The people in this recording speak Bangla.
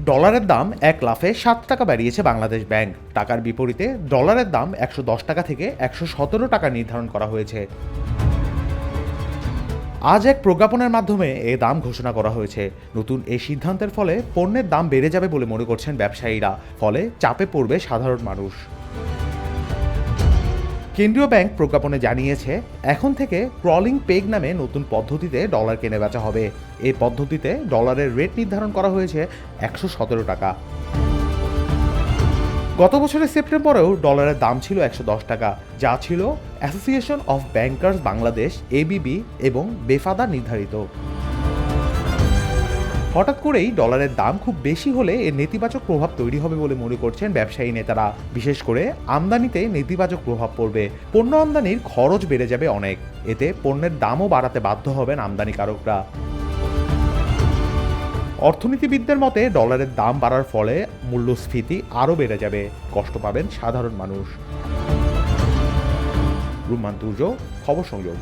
ডলারের দাম এক লাফে 7 টাকা বাড়িয়েছে বাংলাদেশ ব্যাংক। টাকার বিপরীতে ডলারের দাম 110 টাকা থেকে 117 টাকা নির্ধারণ করা হয়েছে। আজ এক প্রজ্ঞাপনের মাধ্যমে এ দাম ঘোষণা করা হয়েছে। নতুন এই সিদ্ধান্তের ফলে পণ্যের দাম বেড়ে যাবে বলে মনে করছেন ব্যবসায়ীরা, ফলে চাপে পড়বে সাধারণ মানুষ। কেন্দ্রীয় ব্যাংক প্রজ্ঞাপনে জানিয়েছে, এখন থেকে ক্রলিং পেগ নামে নতুন পদ্ধতিতে ডলার কেনে বেচা হবে। এই পদ্ধতিতে ডলারের রেট নির্ধারণ করা হয়েছে 117 টাকা। গত বছরের সেপ্টেম্বরেও ডলারের দাম ছিল 110 টাকা, যা ছিল association of bankers Bangladesh ABB এবং বেফাদা নির্ধারিত। হঠাৎ করেই ডলারের দাম খুব বেশি হলে এর নেতিবাচক প্রভাব তৈরি হবে বলে মনে করছেন ব্যবসায়ী নেতারা। বিশেষ করে আমদানিতে নেতিবাচক প্রভাব পড়বে। পণ্য আমদানির খরচ বেড়ে যাবে অনেক। এতে পণ্যের দামও বাড়াতে বাধ্য হবেন আমদানিকারকরা। অর্থনীতিবিদদের মতে ডলারের দাম বাড়ার ফলে মূল্যস্ফীতি আরও বেড়ে যাবে, কষ্ট পাবেন সাধারণ মানুষ। রুমান তুর্য, খবর সংযোগ।